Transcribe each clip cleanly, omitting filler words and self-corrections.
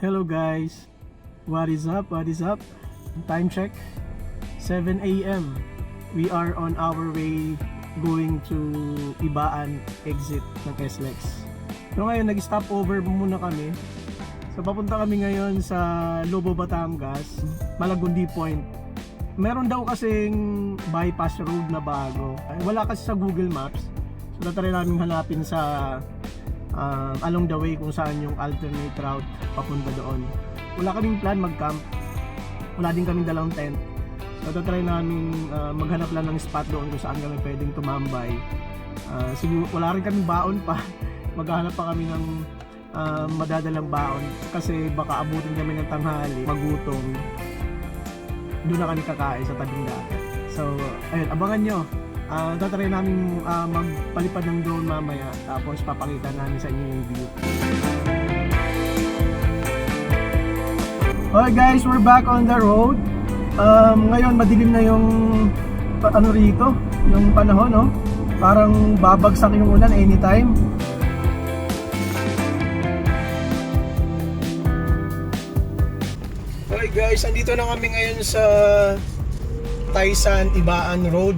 Hello guys, what is up? Time check, 7 a.m. We are on our way going to Ibaan exit ng SLEX. So ngayon nag-stop over muna kami. So papunta kami ngayon sa Lobo, Batangas, Malagundi Point. Meron daw kasing bypass road na bago. Wala kasi sa Google Maps. So natry namin hanapin sa along the way kung saan yung alternate route papunta doon. Wala kaming plan mag-camp. Wala din kaming dalang tent. So try namin maghanap lang ng spot doon kung saan kami pwedeng tumambay. Siguro wala rin kaming baon pa. Maghahanap pa kami ng madadalang baon kasi baka abutin kami ng tanghali, magutom. Doon na kami kakain sa tabing dagat. So ayun, abangan nyo. Tatry namin magpalipad ng drone mamaya, tapos papakita namin sa inyo yung view. Okay guys, we're back on the road. Ngayon madilim na yung rito, yung panahon, no? Parang babagsak yung ulan anytime. Okay guys, andito na kami ngayon sa Taysan Ibaan Road.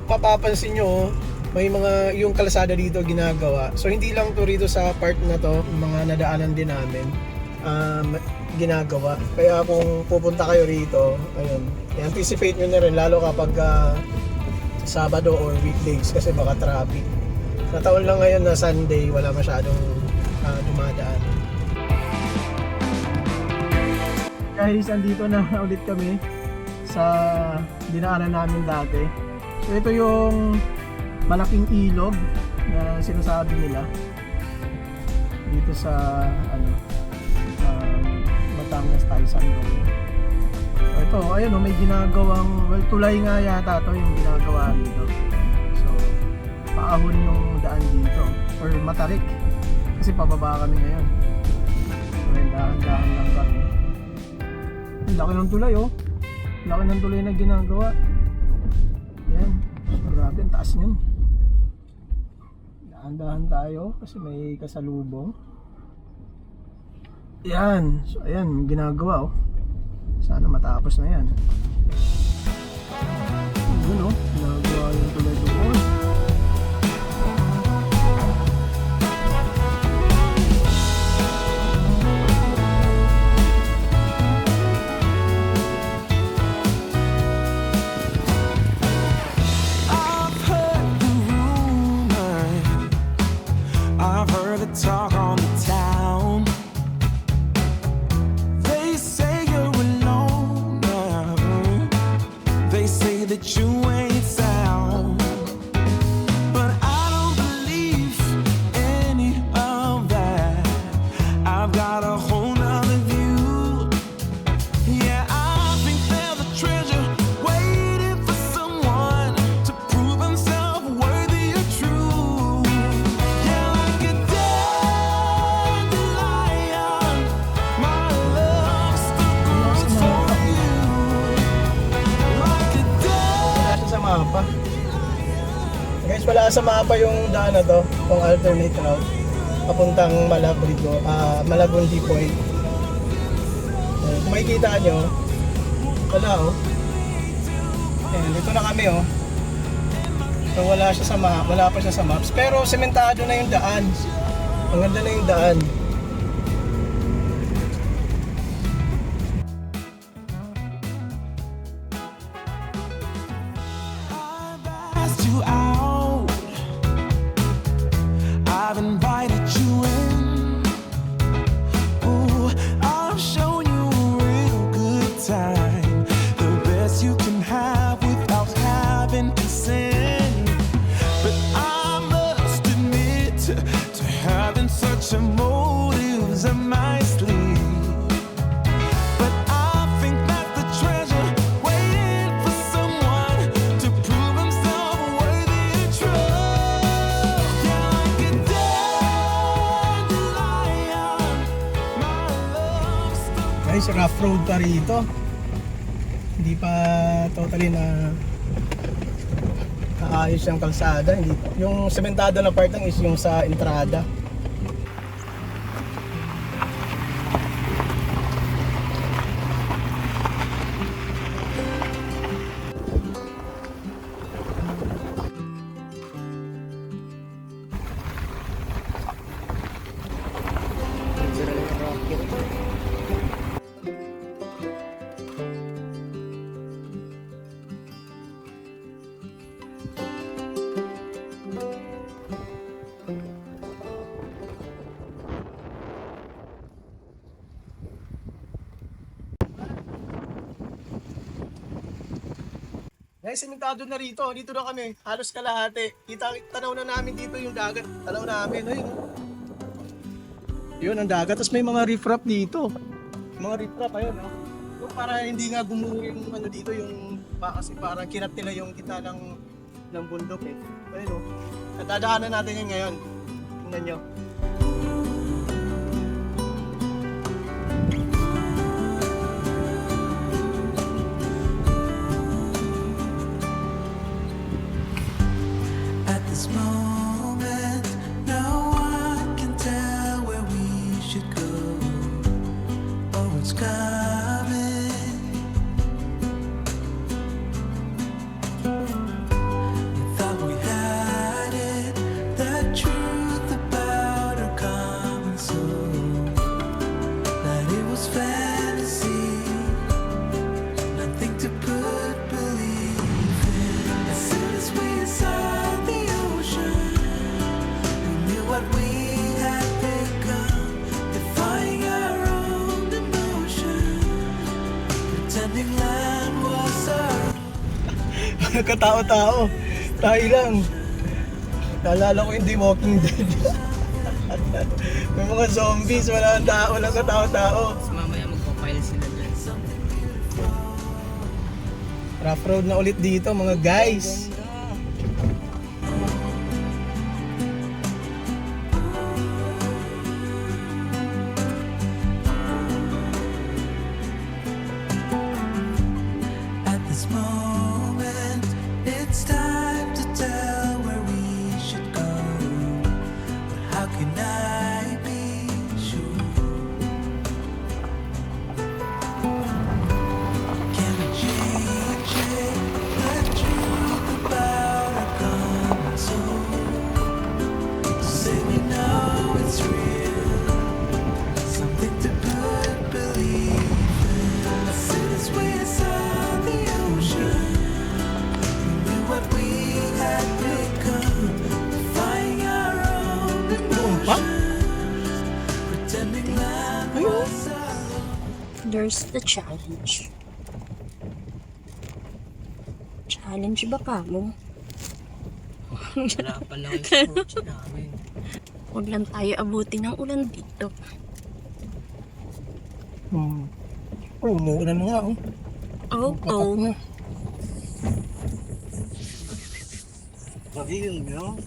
Mapapansin nyo, may mga yung kalsada dito ginagawa. So hindi lang to rito sa part na to, mga nadaanan din namin ginagawa. Kaya kung pupunta kayo rito, ayun, i-anticipate nyo na rin lalo kapag Sabado or weekdays kasi baka traffic. Sa taon lang ngayon na Sunday, wala masyadong dumadaan. Guys, andito na ulit kami sa dinaanan namin dati. So ito yung malaking ilog na sinasabi nila dito sa Batangas Taysan Road. So ito, ayun, may ginagawang, well, tulay nga yata ito yung ginagawa dito. So paahon yung daan dito or matarik kasi pababa kami ngayon. So dahan-dahan lang kami. Ang laki ng tulay, oh. Laki ng tulay na ginagawa. Yan, so, grabe, ang taas nyan. Dahan-dahan tayo kasi may kasalubong. Yan, so ayan, ginagawa, oh. Sana matapos na yan. Yun, oh, ginagawa yung tulay doon. Talk on the town. They say you're alone now. They say that you ain't sound. But I don't believe any of that. I've got a whole nother view. Yeah, I think there's a treasure waiting for someone to prove himself worthy or true. Yeah, like a mapa. Guys, wala sa mapa yung daan na to, kung alternate route papuntang Malagundi Point. Kung makikita nyo, wala, oh. Ayan, dito na kami, oh. So wala pa siya sa maps, pero sementado na yung daan. Ang ganda na yung daan. You out. I've invited you in. Ooh, I've shown you a real good time, the best you can have without having to sin. But I must admit to having such a motives up my sleeve. Guys, rough road pa rito. Hindi pa totally na kaayos yung kalsada. Hindi, yung sementado na part lang is yung sa entrada. Guys, simentado na rito. Dito na kami. Halos kalahati. Tanaw na namin dito yung dagat. Tanaw namin. Ayun. Yun ang dagat. Tapos may mga riffraff dito. Mga riffraff, ayun. No? So, para hindi nga gumuho yung ano dito, yung kasi parang kinat nila yung kita ng bundok eh. Ayun, no? At dadaanan natin yun ngayon. Tingnan nyo. At this moment, no one can tell where we should go or what's coming. We thought we had it, the truth about our common soul, that it was fantasy, nothing to put belief in. As soon as we saw the ocean, we knew what we had become, defying our own emotion, pretending land was our Katao-tao. Tayo lang. Naalala ko yung The Walking Dead. May mga zombies, walang tao, walang katao-tao. Mamaya magpapile sila dyan. Rough road na ulit dito mga guys. At this moment, it's time to tell where we should go. But how can I be sure? Can we change it? The truth about our common soul. Say we know it's real, something to put belief in. As soon as we saw the ocean, we knew what we had become, defying our own emotions, pretending land was our own. There's the challenge. Challenge ba ka mo? Wala pa lang yung coach namin. Huwag lang tayo abuti ng ulan dito. Oh, umuulan na nga oh. Oh, oh. Ayun, no?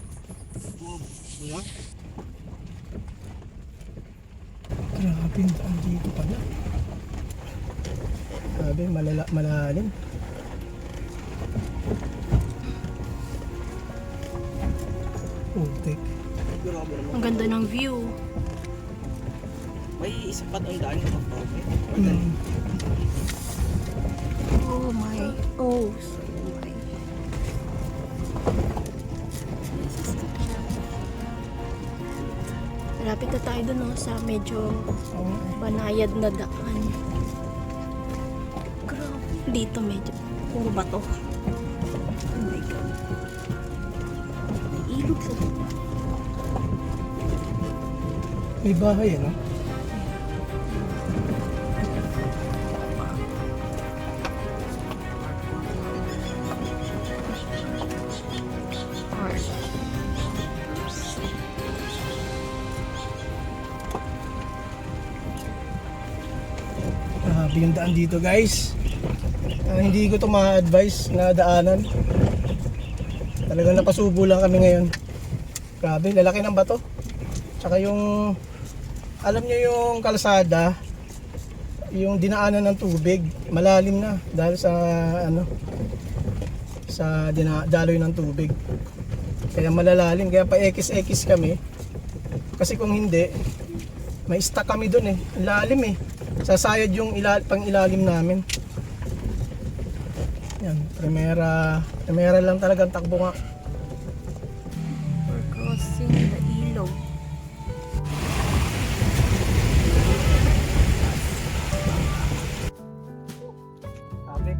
Grabe, ang daan dito pala. Grabe, malalim. Putik. Ang ganda ng view. May isa pa doon daan yung pag-okay. Oh my. Oh, so my. Malapit na tayo dun, sa medyo banayad na daan. Grabe. Dito medyo puro bato. Oh my God. May ilog sa dito. May bahay, ano? Grabe yung daan dito guys. Hindi ko to ma-advise na daanan. Talagang napasubo lang kami ngayon. Grabe, lalaki ng bato. Tsaka yung, alam nyo yung kalsada, yung dinaanan ng tubig, malalim na dahil sa sa daloy ng tubig. Kaya malalalim, kaya pa ekis-ekis kami. Kasi kung hindi, may stuck kami dun eh. Ang lalim eh. Sasayad yung pang ilalim namin. Yan, primera lang talagang takbo nga. We're crossing the ilog. Sabi.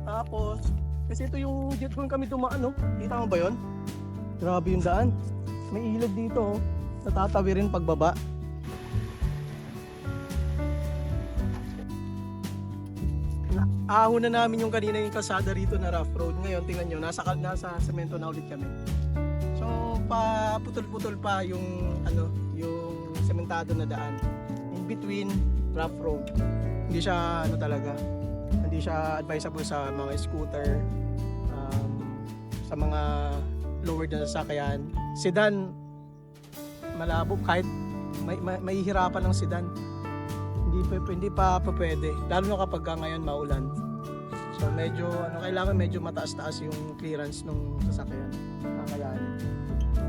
Tapos, kasi ito yung jet doon kami dumaan, no? Kita mo ba yun? Grabe yung daan. May ilog dito, oh. Natatawirin pagbaba. Ahon na namin yung kanina yung kalsada rito na rough road. Ngayon, tingnan nyo, nasa semento na ulit kami. So, putol-putol pa yung, yung sementado na daan. In between, rough road. Hindi siya, hindi siya advisable sa mga scooter, sa mga lowered na sasakyan. Sedan, malabo, kahit may hirapan ng sedan. Hindi pa pwede, lalo na kapag ngayon maulan. So medyo kailangan medyo mataas-taas yung clearance ng sasakyan. Kakayanin.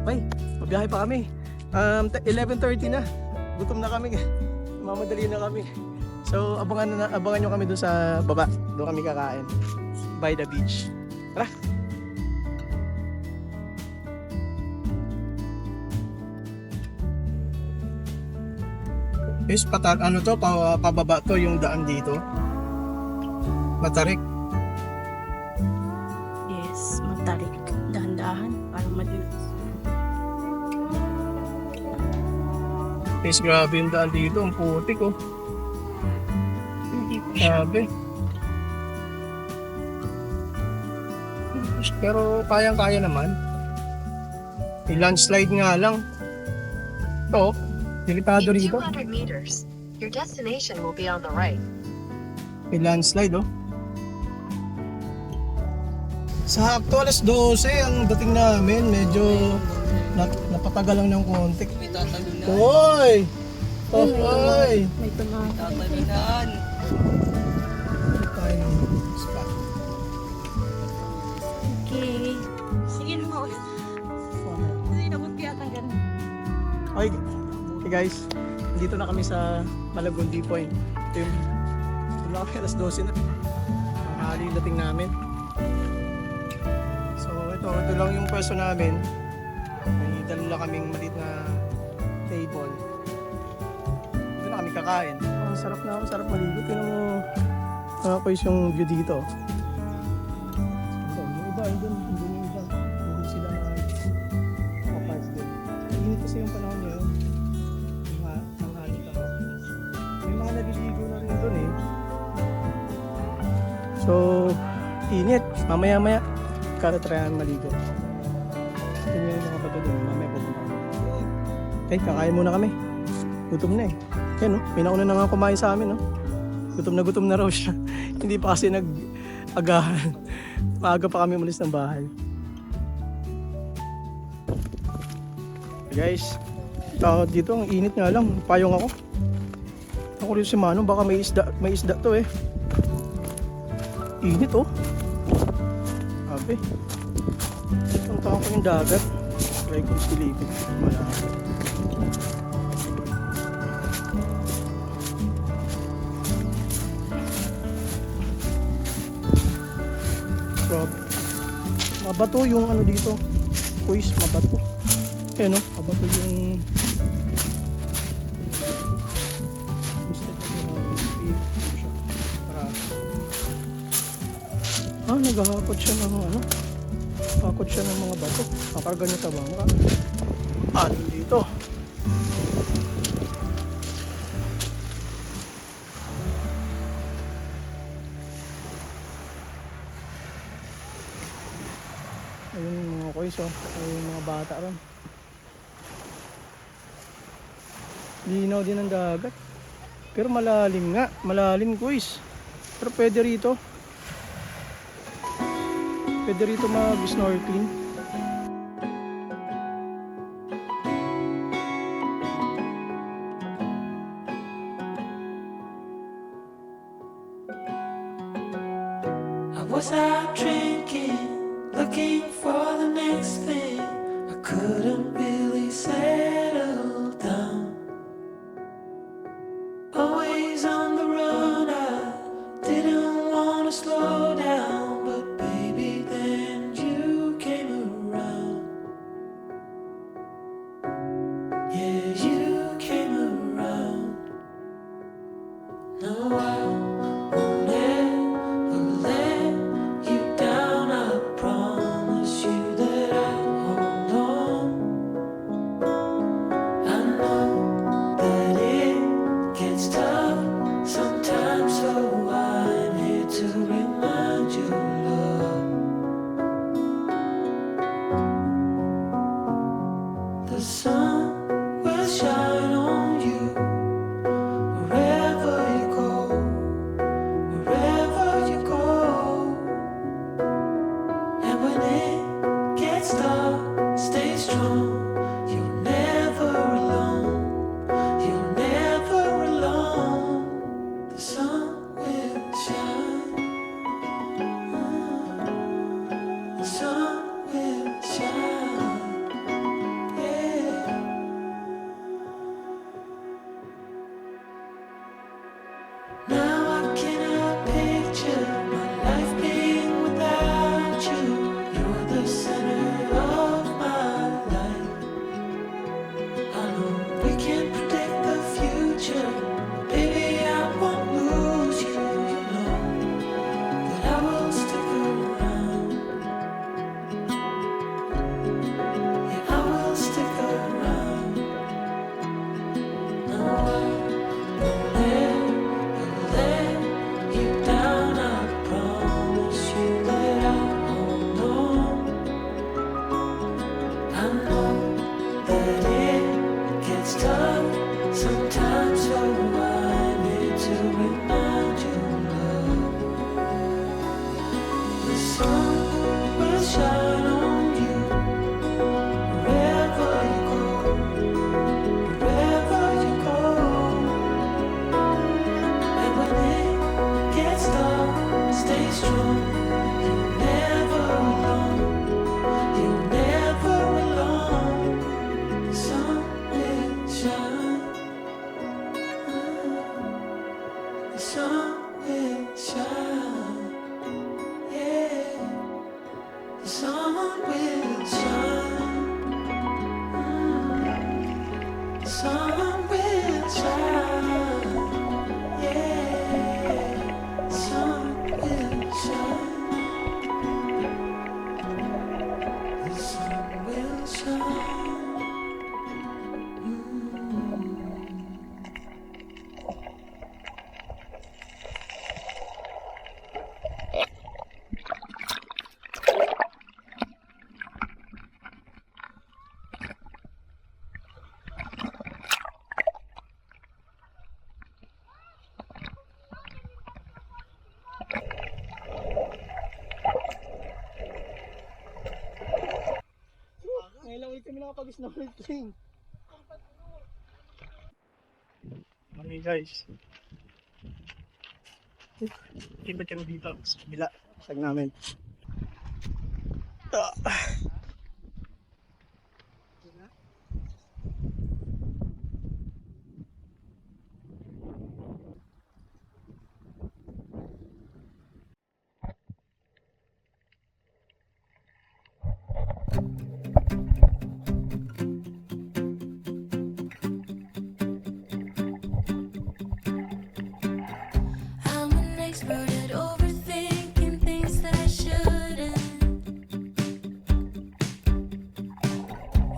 Okay, mabiyahe pa kami. 11:30 na. Gutom na kami. Mamadali na kami. So abangan nyo kami doon sa baba. Doon kami kakain by the beach. Tara. Is pababa to yung daan dito. Matarik. Yes, matarik. Dahan-dahan. Parang madalas. Is grabe yung daan dito. Ang putik oh. Hindi ko siya. Grabe. Pero kayang-kaya naman. I-landslide nga lang. Ito, delikado In rito. 200 meters, your destination will be on the right. May landslide oh. Sakto alas 12 ang dating namin. Medyo napatagal lang ng konti. May tatalunan. Hoy! Hoy! May tumakas. Tatalunan. Tayo ng spot. Okay. Sige mo. Kasi nabot kaya kang ganun. Okay. Okay guys, dito na kami sa Malagon Point. Ito yung wala kami alas 12 na. Ang hali yung dating namin. So ito lang yung pwesto namin. May dalawa kaming maliit na table. Dito na kami kakain. Ang sarap maligo. Tingnan mo nakakayos yung view dito. Yung iba, hindi yung iba. Hindi sila nakapark din. Init kasi yung panahon ngayon. May mga naliligo na rin doon eh. So, init. Mamaya-maya, karatrayan maligo. Tingnan yung mga bato doon. Mamaya pupunta kami. Okay, kakain muna kami. Gutom na eh. Yan oh, may nauna na nga kumain sa amin oh. Gutom na raw siya. Hindi pa kasi nag-agahan. Maaga pa kami umalis ng bahay. Okay, guys, dito ang init nga lang. Payong ako. Ako rin si Manong, baka may isda to eh. Init oh. Sabi. Punta ko yung dagat. Try kong silipin. Malaki. Grabe. Mabato yung ano dito. Kuis, mabato. Ayan oh, mabato yung naghahakot siya ng hakot siya ng mga bato. Kakarga niya tabang ano dito. Ayun yung mga koys oh. Ayun yung mga bata ron. Linaw din ang dagat. Pero malalim nga. Malalim koys. Pero pwede rito. Pwede rito mag-snorkeling. I was out drinking, looking for the next thing. I couldn't really settle down. Always on the run, I didn't want to slow down, but baby, then you came around. Yeah, you came around. No, I won't ever let you down. I promise you that I'll hold on strong. You're never alone. You're never alone. The sun will shine. The sun will shine. Yeah. The sun will shine. The sun will shine. Yeah. The sun will shine. The sun will shine. Ngayon lang ulit kami nakapag-snorkeling. Okay guys. Ibat kami dito sa kabila. Sag namin. I'm an expert at overthinking things that I shouldn't.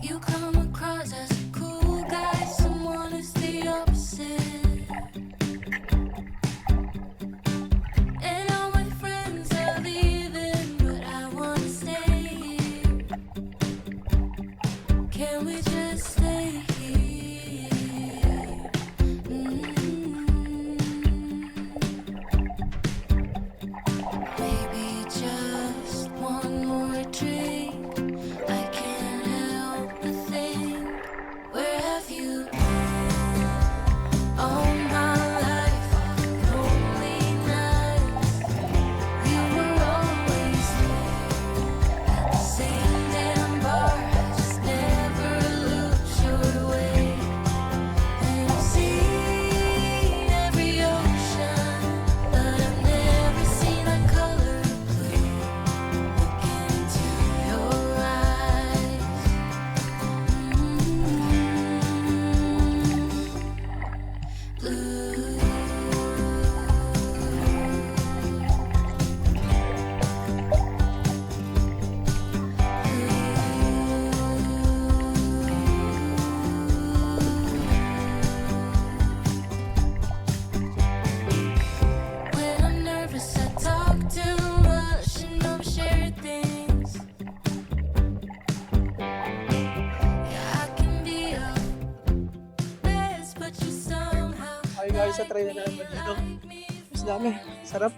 You come across as a cool guy, someone who's the opposite. And all my friends are leaving, but I wanna stay here. Can we just stay here? Maybe just one more drink. I can't help but think, where have you been? All my life, lonely nights. You were always there at the same damn bar. I just never looked your way. And I've seen every ocean, but I've never seen a color blue. Look into your eyes. When I'm nervous, I talk too much and overshare things. Yeah, I can be a best, but you somehow Ay guys, sa try na naman dito. like me. Mas dami. Sarap.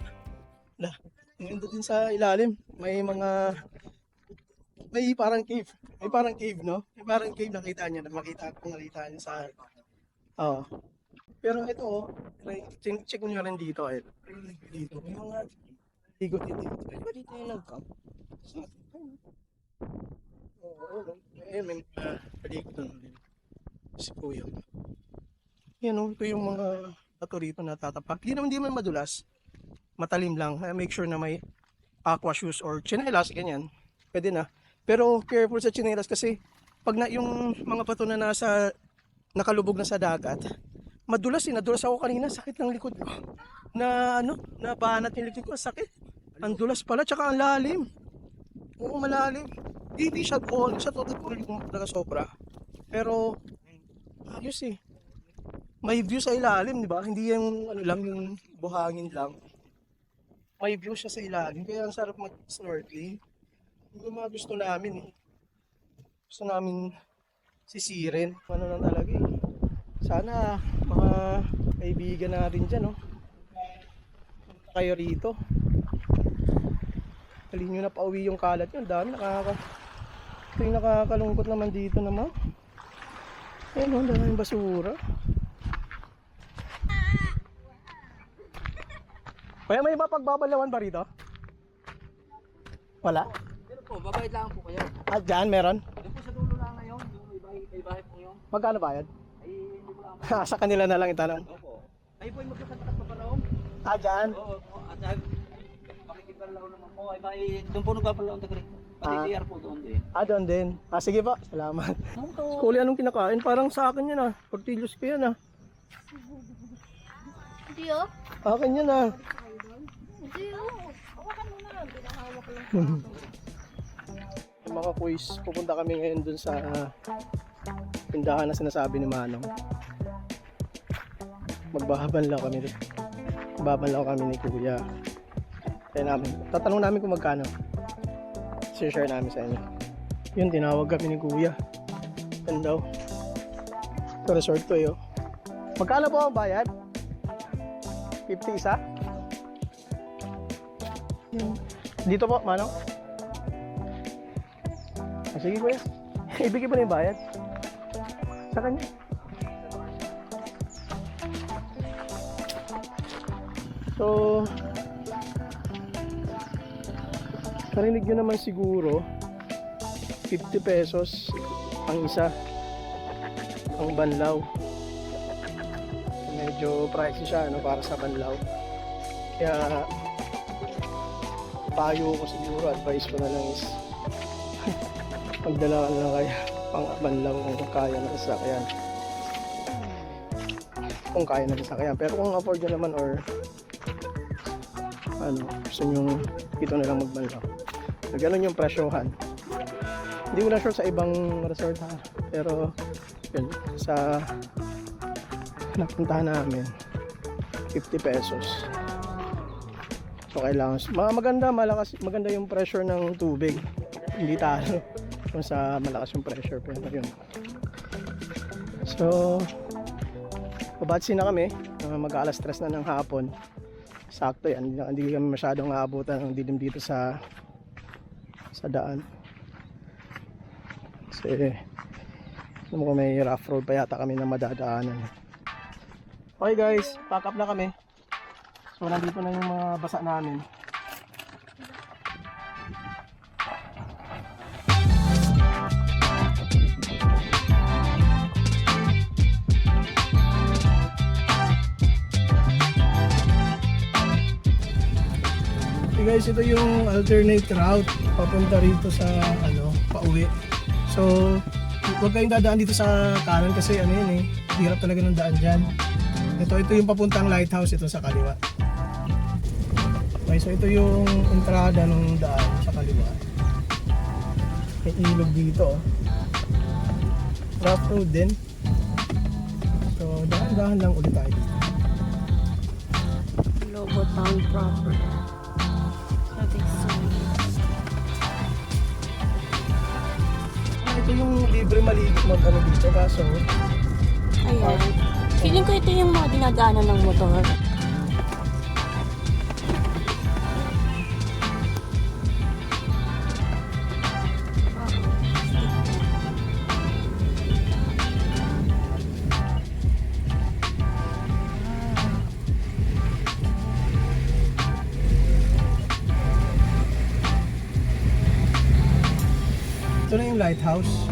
Lah, yung din sa ilalim. May mga... May parang cave. May parang cave, no? May parang cave. Nakita niyo. Nakita niyo sa... Oo. Pero ito, oh. Check nyo rin dito. Eh. Dito. May mga... Ligot dito. Diba dito yung nag-camp? Sa atin. Oo. Eh, may paligid doon din. Si Kuya. Yan, oh. Ito yung mga bato rito na tatapak. Hindi naman madulas. Matalim lang. Make sure na may aqua shoes or chinelas, ganyan. Pwede na. Pero careful sa chinelas kasi pag na yung mga bato na nakalubog na sa dagat, madulas eh. Nadulas ako kanina. Sakit ng likod ko. Nabanat yung likod ko. Sakit. Ang dulas pala. Tsaka ang lalim. Oo, malalim. Hindi siya all. Siya total full yung sobra. Pero, ayos eh. May view sa ilalim, di ba? Hindi yung ano lang, yung buhangin lang. May view siya sa ilalim. Kaya ang sarap mag-snorkeling. Yung mga gusto namin eh. Gusto namin sisirin. Ano lang talaga eh. Sana mga kaibigan natin dyan, no? Punta kayo rito. Halin nyo na pauwi yung kalat nyo. Ang dami ito yung nakakalungkot naman dito naman. Ayun, ang daming basura. Kaya may iba pagbabalawan ba rito? Wala? Pero po, babayad lang po kayo. Ah, dyan meron? Doon po sa dulo lang ngayon, yung ibahe po yung, Magkano bayad? ay hindi ko lang. Sa kanila na lang itanong. Opo. Ay po yung magkakatakas pa paraon. Ah, dyan? Oo, at makikipalaw naman po. Ay bali, doon po nagpapalaw tagari. Pati Ah. CR po doon din. Ah, doon din. Ah, sige po. Salamat. Kuli, anong kinakain? Parang sa akin yan ah. Portillos ko yan ah. Hindi oh. Akin yan ah. Hindi oh. Hawakan mo na. Pinahawak lang. Mga quiz, pupunta kami ngayon dun sa tindahan na sinasabi ni Manong. Magbabanlaw kami dito. Magbabanlaw kami ni Kuya. Kaya namin, tatanong namin kung magkano. Share namin sa inyo. Yun, tinawag kami ni Kuya. Yan daw. Ito resort to eh. Oh. Magkano po ang bayad? 50 isa? Dito po, Manong. Ah, sige Kuya. Ibigay mo na yung bayad. Sa kanya. So, narinig nyo naman siguro 50 pesos ang isa ang banlaw. Medyo pricey siya no, para sa banlaw. Kaya payo ko siguro, advice ko na lang is magdala ka na lang kaya pang banlaw kung kaya na sasakyan. Kung kaya na sasakyan. Pero kung afford nyo naman or ano, gusto nyo dito na lang magbanlaw. So, ganun yung presyohan. Hindi ko na sure sa ibang resort ha. Pero yun, sa napuntahan namin 50 pesos. So kailangan maganda yung pressure ng tubig. Hindi talo kung sa malakas yung pressure, pero yun. So babatsi na kami, mag-alas 3 na ng hapon. Sakto yan, hindi kami masyadong aabutan ng dilim dito sa daan. Kasi alam ko may rough road pa yata kami na madadaanan. Okay guys, pack up na kami. So nandito na yung mga basa namin. Okay guys, ito yung alternate route papunta rito sa pauwi. So huwag kayong dadaan dito sa kanan kasi ano yun eh, hirap talaga ng daan dyan. Ito yung papuntang lighthouse, ito sa kaliwa. Okay, so ito yung entrada ng daan sa kaliwa. May ilog dito. Rough road din. So dahan-dahan lang ulit tayo. Lobo Town proper. Ito yung libre maligo mag-ano dito kaso Ayan. Feeling ko ito yung mga dinadaanan ng motor. ito na yung lighthouse.